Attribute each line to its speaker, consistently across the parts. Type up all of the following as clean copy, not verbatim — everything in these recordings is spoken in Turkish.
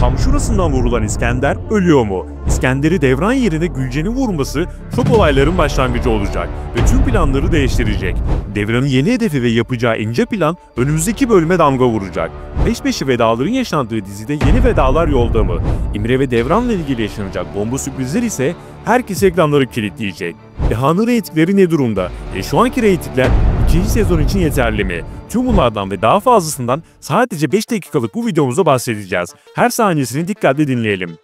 Speaker 1: tam şurasından vurulan İskender ölüyor mu? İskender'i Devran yerine Gülce'nin vurması şok olayların başlangıcı olacak ve tüm planları değiştirecek. Devran'ın yeni hedefi ve yapacağı ince plan önümüzdeki bölüme damga vuracak. Peş peşe vedaların yaşandığı dizide yeni vedalar yolda mı? İmre ve Devran'la ilgili yaşanacak bomba sürprizler ise herkes ekranları kilitleyecek. Deha'nın reytingleri ne durumda? Şu anki reytingler ikinci sezon için yeterli mi? Tüm bunlardan ve daha fazlasından sadece 5 dakikalık bu videomuzda bahsedeceğiz. Her saniyesini dikkatle dinleyelim.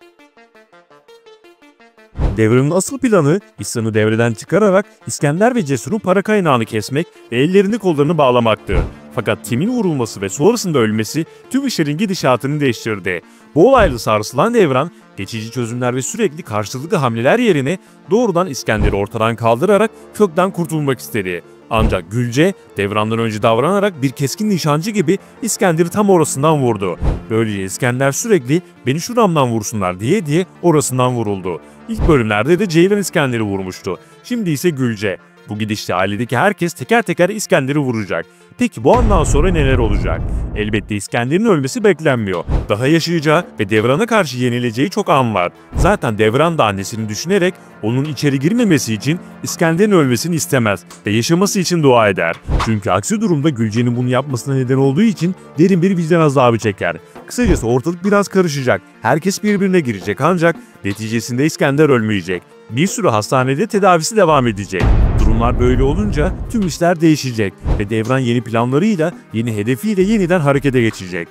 Speaker 1: Devran'ın asıl planı İhsan'ı devreden çıkararak İskender ve Cesur'un para kaynağını kesmek ve ellerini kollarını bağlamaktı. Fakat Tim'in vurulması ve sonrasında ölmesi tüm işlerin gidişatını değiştirdi. Bu olayla sarsılan Devran, geçici çözümler ve sürekli karşılıklı hamleler yerine doğrudan İskender'i ortadan kaldırarak kökten kurtulmak istedi. Ancak Gülce, Devran'dan önce davranarak bir keskin nişancı gibi İskender'i tam orasından vurdu. Böylece İskender sürekli "beni şuramdan vursunlar" diye orasından vuruldu. İlk bölümlerde de Ceylan İskender'i vurmuştu. Şimdi ise Gülce. Bu gidişle ailedeki herkes teker teker İskender'i vuracak. Peki bu andan sonra neler olacak? Elbette İskender'in ölmesi beklenmiyor. Daha yaşayacağı ve Devran'a karşı yenileceği çok an var. Zaten Devran da annesini düşünerek onun içeri girmemesi için İskender'in ölmesini istemez ve yaşaması için dua eder. Çünkü aksi durumda Gülce'nin bunu yapmasına neden olduğu için derin bir vicdan azabı çeker. Kısacası ortalık biraz karışacak. Herkes birbirine girecek ancak neticesinde İskender ölmeyecek. Bir süre hastanede tedavisi devam edecek. Durumlar böyle olunca tüm işler değişecek ve Devran yeni planlarıyla, yeni hedefiyle yeniden harekete geçecek.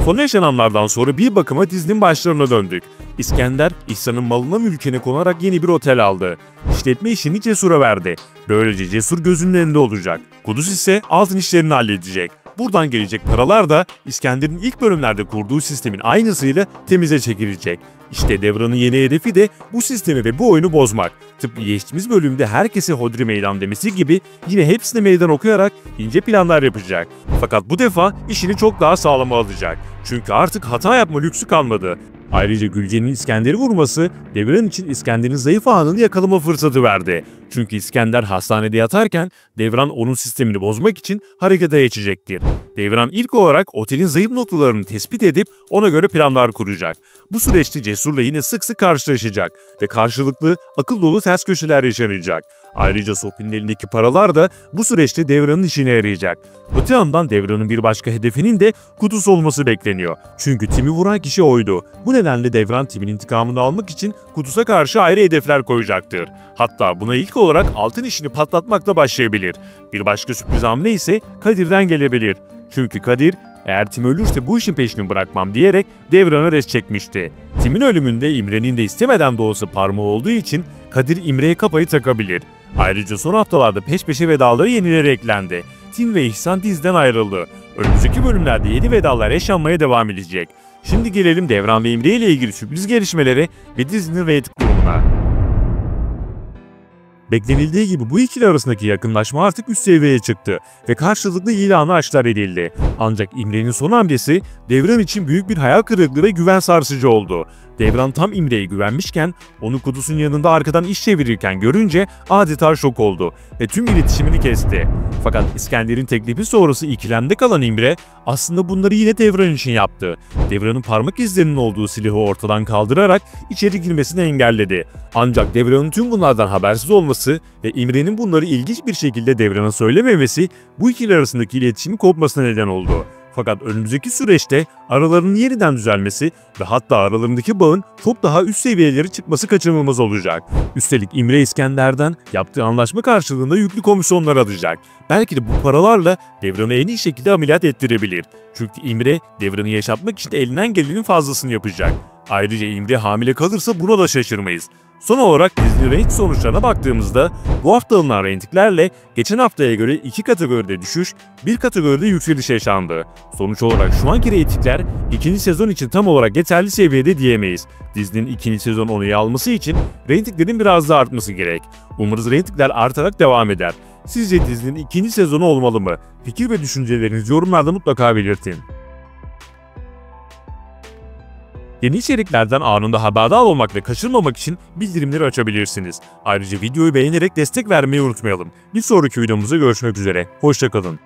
Speaker 1: Son yaşananlardan sonra bir bakıma dizinin başlarına döndük. İskender, İhsan'ın malına mülküne konarak yeni bir otel aldı. İşletme işini Cesur'a verdi. Böylece Cesur gözünün önünde olacak. Kuduz ise altın işlerini halledecek. Buradan gelecek paralar da İskender'in ilk bölümlerde kurduğu sistemin aynısıyla temize çekilecek. İşte Devran'ın yeni hedefi de bu sistemi ve bu oyunu bozmak. Tıpkı geçtiğimiz bölümde herkese hodri meydan demesi gibi yine hepsine meydan okuyarak ince planlar yapacak. Fakat bu defa işini çok daha sağlama alacak. Çünkü artık hata yapma lüksü kalmadı. Ayrıca Gülce'nin İskender'i vurması Devran için İskender'in zayıf anını yakalama fırsatı verdi. Çünkü İskender hastanede yatarken Devran onun sistemini bozmak için harekete geçecektir. Devran ilk olarak otelin zayıf noktalarını tespit edip ona göre planlar kuracak. Bu süreçte Cesur'la yine sık sık karşılaşacak ve karşılıklı akıl dolu ters köşeler yaşanacak. Ayrıca Sophie'nin elindeki paralar da bu süreçte Devran'ın işine yarayacak. Öte yandan Devran'ın bir başka hedefinin de Kuduz olması bekleniyor. Çünkü Tim'i vuran kişi oydu. Bu nedenle Devran Tim'in intikamını almak için Kuduz'a karşı ayrı hedefler koyacaktır. Hatta buna ilk olarak altın işini patlatmakla başlayabilir. Bir başka sürpriz hamle ise Kadir'den gelebilir. Çünkü Kadir, eğer Tim ölürse bu işin peşini bırakmam diyerek Devran'a res çekmişti. Tim'in ölümünde İmre'nin de istemeden de olsa parmağı olduğu için Kadir İmre'ye kafayı takabilir. Ayrıca son haftalarda peş peşe vedaları yenileri eklendi. Tim ve İhsan diziden ayrıldı. Önümüzdeki bölümlerde yeni vedalar yaşanmaya devam edecek. Şimdi gelelim Devran ve İmre ile ilgili sürpriz gelişmelere ve dizinin reyting durumuna. Beklenildiği gibi bu ikili arasındaki yakınlaşma artık üst seviyeye çıktı ve karşılıklı ilanı açlar edildi. Ancak İmre'nin son hamlesi Devran için büyük bir hayal kırıklığı ve güven sarsıcı oldu. Devran tam İmre'ye güvenmişken onu Kuduz'un yanında arkadan iş çevirirken görünce adeta şok oldu ve tüm iletişimini kesti. Fakat İskender'in teklifi sonrası ikilemde kalan İmre aslında bunları yine Devran için yaptı. Devran'ın parmak izlerinin olduğu silahı ortadan kaldırarak içeri girmesini engelledi. Ancak Devran'ın tüm bunlardan habersiz olması ve İmre'nin bunları ilginç bir şekilde Devran'a söylememesi bu ikili arasındaki iletişimin kopmasına neden oldu. Fakat önümüzdeki süreçte aralarının yeniden düzelmesi ve hatta aralarındaki bağın çok daha üst seviyelere çıkması kaçınılmaz olacak. Üstelik İmre İskender'den yaptığı anlaşma karşılığında yüklü komisyonlar alacak. Belki de bu paralarla Devran'ı en iyi şekilde ameliyat ettirebilir. Çünkü İmre Devran'ı yaşatmak için elinden gelenin fazlasını yapacak. Ayrıca İmre hamile kalırsa buna da şaşırmayız. Son olarak dizinin reyting sonuçlarına baktığımızda bu hafta alınan reytinglerle geçen haftaya göre 2 kategoride düşüş, 1 kategoride yükseliş yaşandı. Sonuç olarak şu anki reytingler ikinci sezon için tam olarak yeterli seviyede diyemeyiz. Dizinin ikinci sezon onayı alması için reytinglerin biraz daha artması gerek. Umarız reytingler artarak devam eder. Sizce dizinin ikinci sezonu olmalı mı? Fikir ve düşüncelerinizi yorumlarda mutlaka belirtin. Yeni içeriklerden anında haberdar olmak ve kaçırmamak için bildirimleri açabilirsiniz. Ayrıca videoyu beğenerek destek vermeyi unutmayalım. Bir sonraki videomuzda görüşmek üzere. Hoşça kalın.